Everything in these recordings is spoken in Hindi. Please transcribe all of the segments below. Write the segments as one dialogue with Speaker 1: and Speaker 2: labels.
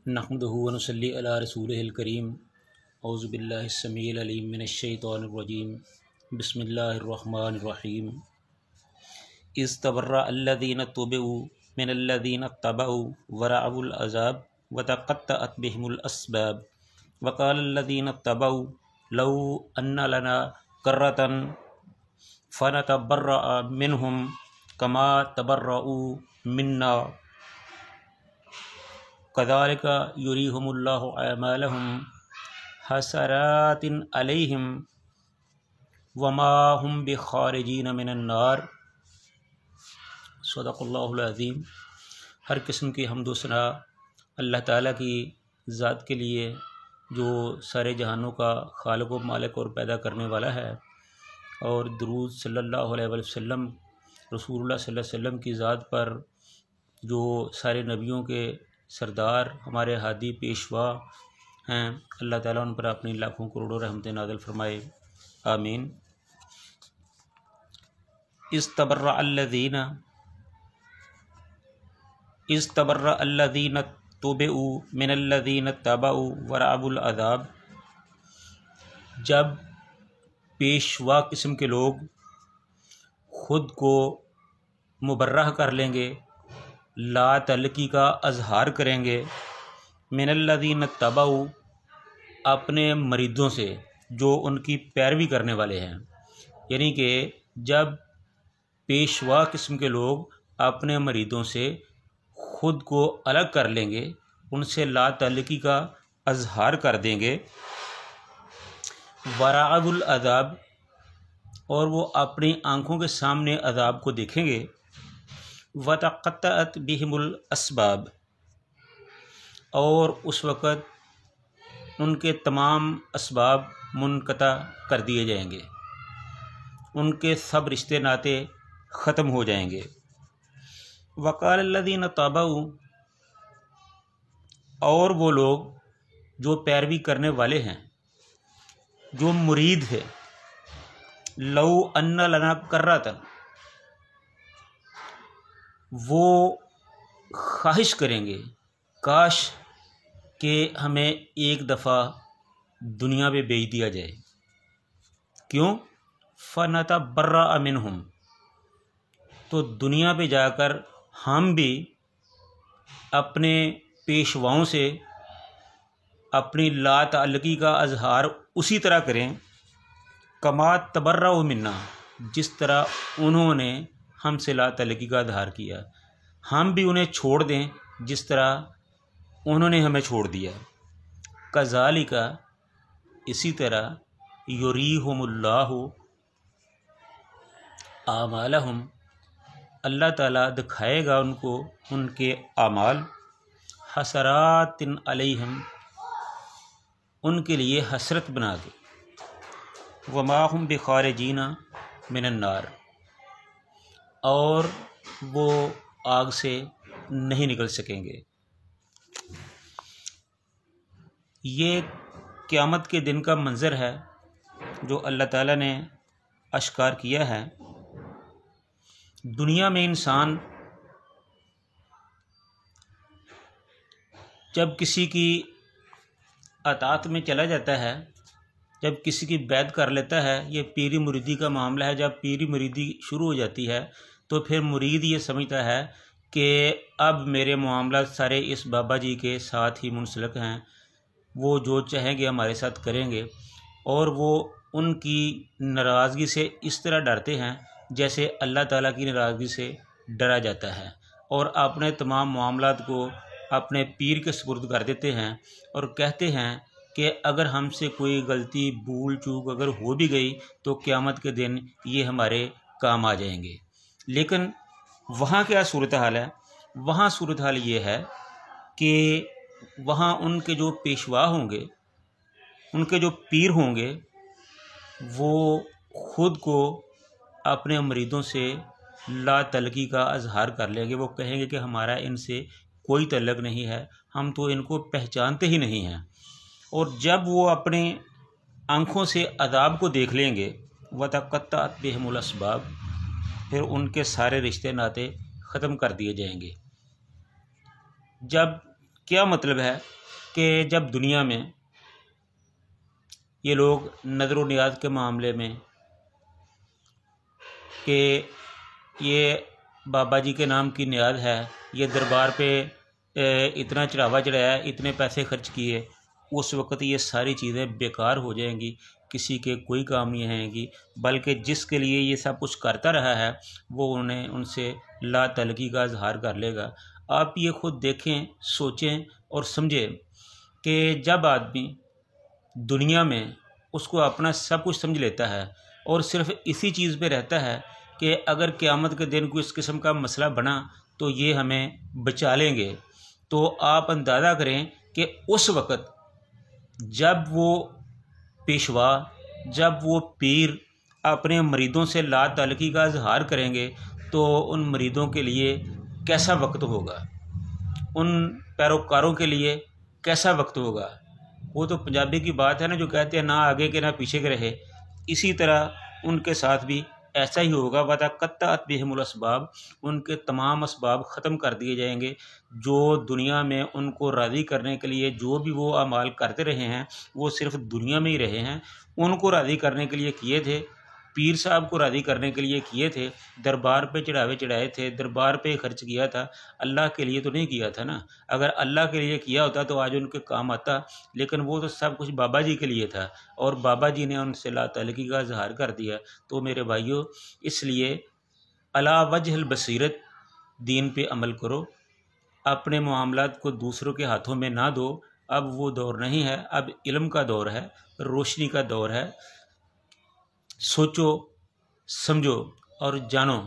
Speaker 1: नहमदुहु व नुसल्ली अला रसूलिहिल करीम। औज़ु बिल्लाहि स्समीइल अलीम मिनश शैतानिर रजीम। बिस्मिल्लाहिर रहमानिर रहीम। इस्तबर्रा अल्लज़ीना तुबिउ मिनल्लज़ीना तबउ व रअउल अज़ाब व तक़त्तअत बिहिमुल अस्बाब व क़ालल्लज़ीना तबउ लौ अन्न लना कर्रतन फ़नतबर्रअ मिनहुम कमा तबर्रउ मिन्ना कज़ालिका युरीहुमुल्लाहु अमालहुम हसरातिन अलैहिम वमा हुम बिखारिजीन मिनन नार। सदक़ल्लाहुल अज़ीम। हर किस्म की हम्द व सना अल्लाह ताला की ज़ात के लिए जो सारे जहानों का खालिक व मालिक और पैदा करने वाला है, और दुरूद सल्लल्लाहु अलैहि वसल्लम रसूलुल्लाह सल्लल्लाहु अलैहि वसल्लम की ज़ात पर जो सारे नबियों के सरदार हमारे हादी पेशवा हैं, अल्लाह ताला उन पर अपनी लाखों करोड़ों रहमतें नाज़िल फरमाए, आमीन। इस्तबर्रा अल्लज़ीना तुबिउ मिनल्लज़ीना तबउ व रअउल अज़ाब। जब पेशवा किस्म के लोग ख़ुद को मुबर्रह कर लेंगे, ला तलकी का अजहार करेंगे, मिनल्लज़ीना तबउ अपने मरीदों से जो उनकी पैरवी करने वाले हैं। यानी कि जब पेशवा किस्म के लोग अपने मरीदों से ख़ुद को अलग कर लेंगे, उनसे ला तलकी का अजहार कर देंगे, वराअुल अज़ाब और वो अपनी आँखों के सामने अज़ाब को देखेंगे, वतक़त्तअत बिहिमुल अस्बाब और उस वक़्त उनके तमाम असबाब मुनक़ता कर दिए जाएंगे, उनके सब रिश्ते नाते ख़त्म हो जाएंगे। वक़ालल्लज़ीना तबउ और वो लोग जो पैरवी करने वाले हैं, जो मुरीद है, लौ अन्न लना कर्रतन, वो ख्वाहिश करेंगे काश कि हमें एक दफ़ा दुनिया में बेच दिया जाए। क्यों? फ़नतबर्रअ मिनहुम, तो दुनिया पे जाकर हम भी अपने पेशवाओं से अपनी ला ताल्लुकी का अजहार उसी तरह करें, कमा तबर्रअ मिन्ना, जिस तरह उन्होंने हमसे ला ताल्लुकी का अजहार किया, हम भी उन्हें छोड़ दें जिस तरह उन्होंने हमें छोड़ दिया। कज़ालिका, इसी तरह, युरीहुमुल्लाहु आमालहुम, अल्लाह ताला दिखाएगा उनको उनके आमाल, हसरातिन अलैहिम, उनके लिए हसरत बना के, वमा हुम बिखारिजीना मिनन नार, और वो आग से नहीं निकल सकेंगे। ये क़यामत के दिन का मंज़र है जो अल्लाह ताला ने अश्कार किया है। दुनिया में इंसान जब किसी की अतात में चला जाता है, जब किसी की बैत कर लेता है, ये पीरी मुरीदी का मामला है। जब पीरी मुरीदी शुरू हो जाती है तो फिर मुरीद ये समझता है कि अब मेरे मामला सारे इस बाबा जी के साथ ही मुंसलिक हैं, वो जो चाहेंगे हमारे साथ करेंगे, और वो उनकी नाराज़गी से इस तरह डरते हैं जैसे अल्लाह ताला की नाराज़गी से डरा जाता है, और अपने तमाम मामलात को अपने पीर के सुपुर्द कर देते हैं और कहते हैं कि अगर हमसे कोई गलती भूल चूक अगर हो भी गई तो क़यामत के दिन ये हमारे काम आ जाएंगे। लेकिन वहाँ क्या सूरत हाल है? वहाँ सूरत हाल ये है कि वहाँ उनके जो पेशवा होंगे, उनके जो पीर होंगे, वो ख़ुद को अपने मरीदों से ला तलकी का अजहार कर लेंगे। वो कहेंगे कि हमारा इनसे कोई तल्लक नहीं है, हम तो इनको पहचानते ही नहीं हैं। और जब वो अपने आँखों से अज़ाब को देख लेंगे, वतक़त्तअत बिहिमुल अस्बाब, फिर उनके सारे रिश्ते नाते ख़त्म कर दिए जाएंगे। जब क्या मतलब है कि जब दुनिया में ये लोग नज़र व नियाज़ के मामले में कि ये बाबा जी के नाम की नियाज़ है, ये दरबार पे इतना चढ़ावा चढ़ाया, इतने पैसे खर्च किए, उस वक़्त ये सारी चीज़ें बेकार हो जाएंगी, किसी के कोई काम नहीं आएंगी। बल्कि जिसके लिए ये सब कुछ करता रहा है वो उन्हें उनसे ला तलगी का इजहार कर लेगा। आप ये खुद देखें, सोचें और समझें कि जब आदमी दुनिया में उसको अपना सब कुछ समझ लेता है और सिर्फ़ इसी चीज़ पे रहता है कि अगर क़यामत के दिन कोई इस किस्म का मसला बना तो ये हमें बचा लेंगे, तो आप अंदाज़ा करें कि उस वक़्त जब वो पेशवा, जब वो पीर अपने मरीदों से ला ताल्लुकी का इजहार करेंगे तो उन मरीदों के लिए कैसा वक्त होगा, उन पैरोकारों के लिए कैसा वक्त होगा। वो तो पंजाबी की बात है ना, जो कहते हैं ना आगे के ना पीछे के रहे। इसी तरह उनके साथ भी ऐसा ही होगा। वतक़त्तअत बिहिमुल अस्बाब, उनके तमाम असबाब ख़त्म कर दिए जाएंगे। जो दुनिया में उनको राज़ी करने के लिए जो भी वो अमाल करते रहे हैं वो सिर्फ़ दुनिया में ही रहे हैं। उनको राज़ी करने के लिए किए थे, पीर साहब को राज़ी करने के लिए किए थे, दरबार पे चढ़ावे चढ़ाए थे, दरबार पे खर्च किया था, अल्लाह के लिए तो नहीं किया था ना। अगर अल्लाह के लिए किया होता तो आज उनके काम आता, लेकिन वो तो सब कुछ बाबा जी के लिए था और बाबा जी ने उनसे ला ताल्लुकी का इजहार कर दिया। तो मेरे भाइयों, इसलिए अला वजहल बसीरत दीन पे अमल करो, अपने मामलात को दूसरों के हाथों में ना दो। अब वो दौर नहीं है, अब इल्म का दौर है, रोशनी का दौर है। सोचो, समझो और जानो।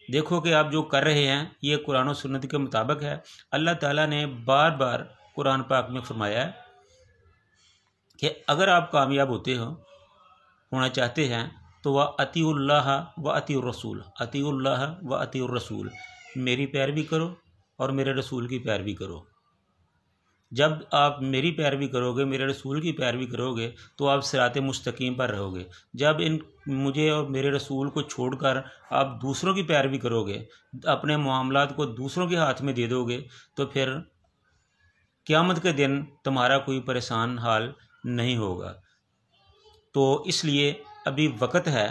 Speaker 1: देखो कि आप जो कर रहे हैं ये कुरान और सुन्नत के मुताबिक है। अल्लाह ताला ने बार बार कुरान पाक में फरमाया है कि अगर आप कामयाब होना चाहते हैं तो वह अतीउल्लाह व अतीउर रसूल, अतीउल्लाह व अतीउर रसूल, मेरी पैरवी करो और मेरे रसूल की पैरवी करो। जब आप मेरी पैरवी करोगे, मेरे रसूल की पैरवी करोगे तो आप सिराते मुस्तकीम पर रहोगे। जब मुझे और मेरे रसूल को छोड़कर आप दूसरों की पैरवी करोगे, अपने मामलात को दूसरों के हाथ में दे दोगे, तो फिर क़यामत के दिन तुम्हारा कोई परेशान हाल नहीं होगा। तो इसलिए अभी वक्त है,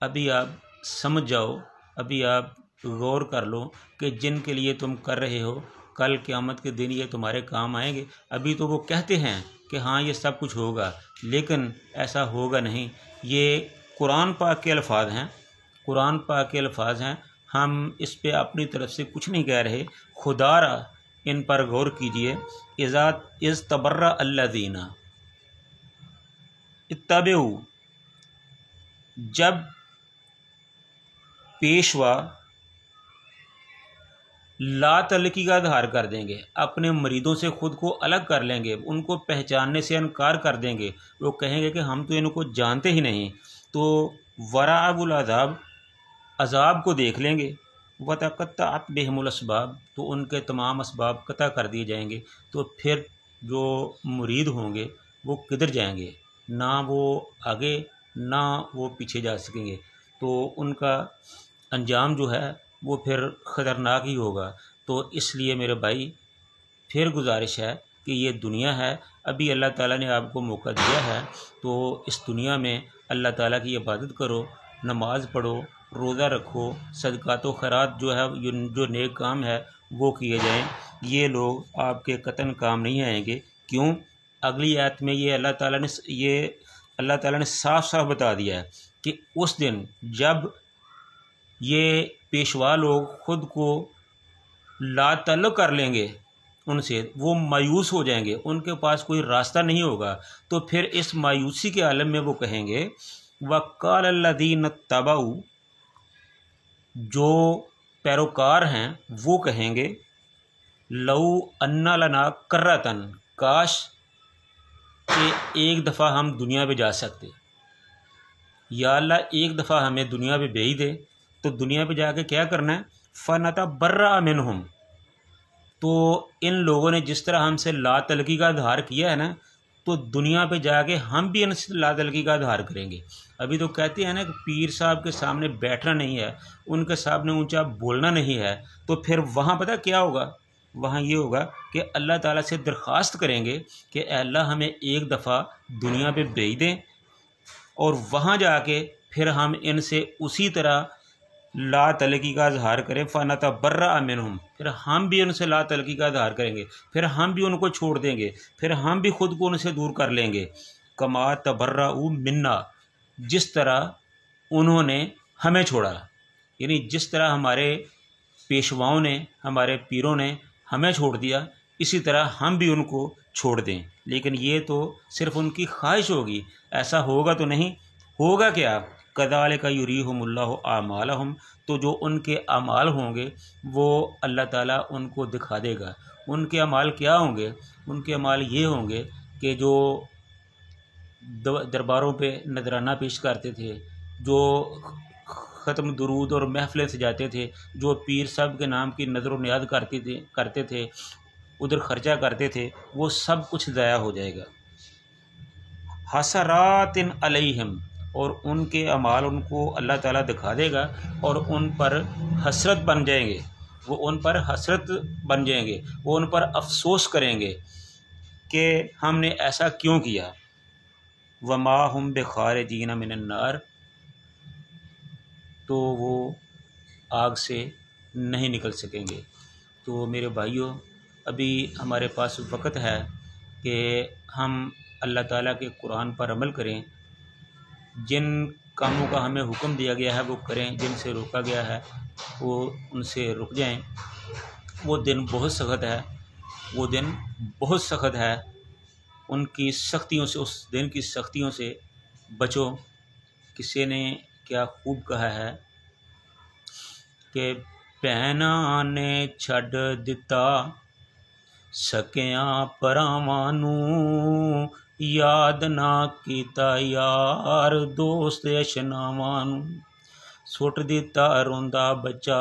Speaker 1: अभी आप समझ जाओ, अभी आप गौर कर लो कि जिनके लिए तुम कर रहे हो कल क़यामत के दिन ये तुम्हारे काम आएंगे। अभी तो वो कहते हैं कि हाँ ये सब कुछ होगा, लेकिन ऐसा होगा नहीं। ये कुरान पाक के अल्फाज हैं, कुरान पाक के अल्फाज हैं। हम इस पे अपनी तरफ से कुछ नहीं कह रहे, खुदारा इन पर गौर कीजिए। इज़ तबर्रा अल्लज़ीना इत्तबऊ, जब पेशवा ला तल्लुकी का इजहार कर देंगे, अपने मरीदों से ख़ुद को अलग कर लेंगे, उनको पहचानने से इनकार कर देंगे, वो कहेंगे कि हम तो इनको जानते ही नहीं, तो वराअबुल अज़ाब, अज़ाब को देख लेंगे। वतक़त्तअत बिहिमुल अस्बाब, तो उनके तमाम असबाब कता कर दिए जाएंगे। तो फिर जो मुरीद होंगे वो किधर जाएंगे, ना वो आगे ना वो पीछे जा सकेंगे। तो उनका अंजाम जो है वो फिर ख़तरनाक ही होगा। तो इसलिए मेरे भाई फिर गुजारिश है कि ये दुनिया है, अभी अल्लाह ताला ने आपको मौका दिया है, तो इस दुनिया में अल्लाह ताला की इबादत करो, नमाज़ पढ़ो, रोज़ा रखो, सदक़ात व खैरात जो है, जो नेक काम है वो किए जाएं। ये लोग आपके कतन काम नहीं आएंगे। क्यों? अगली आयत में ये अल्लाह ताला ने साफ साफ बता दिया है कि उस दिन जब ये पेशवा लोग ख़ुद को ला ताल्लुक़ कर लेंगे उनसे, वो मायूस हो जाएंगे, उनके पास कोई रास्ता नहीं होगा। तो फिर इस मायूसी के आलम में वो कहेंगे वक़ाल अल्लज़ीन तबऊ, जो पैरोकार हैं वो कहेंगे लऊ अन्ना लना कर्रतन, काश कि एक दफ़ा हम दुनिया पे जा सकते, या अल्लाह एक दफ़ा हमें दुनिया पे भेज दे। तो दुनिया पे जाके क्या करना है, फ़नतबर्रा मिनहुम, तो इन लोगों ने जिस तरह हमसे ला तल्लुकी का इजहार किया है ना, तो दुनिया पे जाके हम भी इनसे ला तल्लुकी का इजहार करेंगे। अभी तो कहते हैं ना कि पीर साहब के सामने बैठना नहीं है, उनके सामने ऊंचा बोलना नहीं है। तो फिर वहाँ पता क्या होगा, वहाँ ये होगा कि अल्लाह ताला से दरख्वास्त करेंगे कि अल्लाह हमें एक दफ़ा दुनिया पे भेज दें और वहाँ जाके फिर हम इनसे उसी तरह ला तलकी का इजहार करें, फ़ना तबर्रा मिनहुम, फिर हम भी उनसे ला तलकी का इजहार करेंगे, फिर हम भी उनको छोड़ देंगे, फिर हम भी ख़ुद को उनसे दूर कर लेंगे। कमा तबर्रा मिन्ना, जिस तरह उन्होंने हमें छोड़ा, यानी जिस तरह हमारे पेशवाओं ने, हमारे पीरों ने हमें छोड़ दिया, इसी तरह हम भी उनको छोड़ दें। लेकिन ये तो सिर्फ़ उनकी ख्वाहिश होगी, ऐसा होगा तो नहीं। होगा क्या? कज़ालिका युरीहुमुल्लाहु आमालहुम, तो जो उनके अमाल होंगे वो अल्लाह ताला उनको दिखा देगा। उनके अमाल क्या होंगे? उनके अमाल ये होंगे कि जो दरबारों पे नजराना पेश करते थे, जो ख़त्म दुरूद और महफ़िलें सजाते थे, जो पीर साहब के नाम की नज़र नियाद करते थे, उधर ख़र्चा करते थे, वो सब कुछ ज़ाया हो जाएगा। हसरातिन अलैहिम, और उनके अमाल उनको अल्लाह ताला दिखा देगा और उन पर हसरत बन जाएंगे, वो उन पर हसरत बन जाएंगे, वो उन पर अफसोस करेंगे कि हमने ऐसा क्यों किया। वमा हुम बिखारिजीन मिनन नार, तो वो आग से नहीं निकल सकेंगे। तो मेरे भाइयों, अभी हमारे पास वक़्त है कि हम अल्लाह ताला के कुरान पर अमल करें, जिन कामों का हमें हुक्म दिया गया है वो करें, जिनसे रोका गया है वो उनसे रुक जाएं। वो दिन बहुत सख्त है, वो दिन बहुत सख्त है, उनकी सख्तियों से, उस दिन की सख्तियों से बचो। किसी ने क्या खूब कहा है कि भैनां ने छड्ड दिता सकियां भरावां नूं, याद ना कीता यार दोस्त अशनावां नूं, सुट दिता रोंदा बच्चा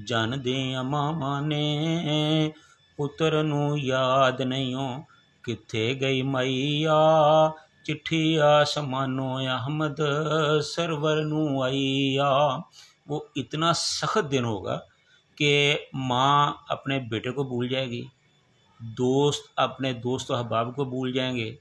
Speaker 1: जन दियां मावां ने, पुत्र नूं याद नहीं किथे गई मैया, चिट्ठी आसमानो अहमद सरवर नूं आईया। वो इतना सख्त दिन होगा कि माँ अपने बेटे को भूल जाएगी, दोस्त अपने दोस्त अहबाब को भूल जाएंगे,